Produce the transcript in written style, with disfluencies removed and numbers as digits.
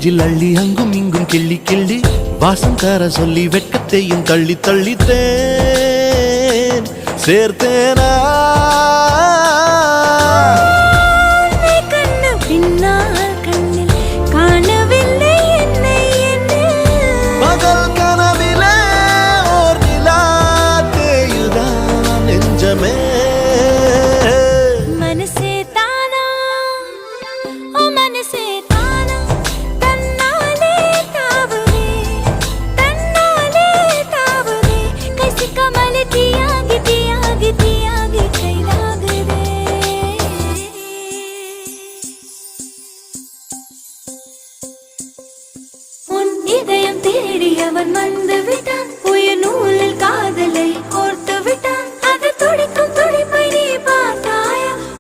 நெஞ்சில் அள்ளி அங்கும் இங்கும் கிள்ளி கிள்ளி வாசம் தர சொல்லி வெட்கத்தையும் தள்ளி தள்ளித்தேன் சேர்த்தேனா பகல் கனவிலே ஓர் நிலா தேயுதான் நெஞ்சமே இதயம் தேடி அவன் வந்து விட்டான் உயிர் நூலில் காதலை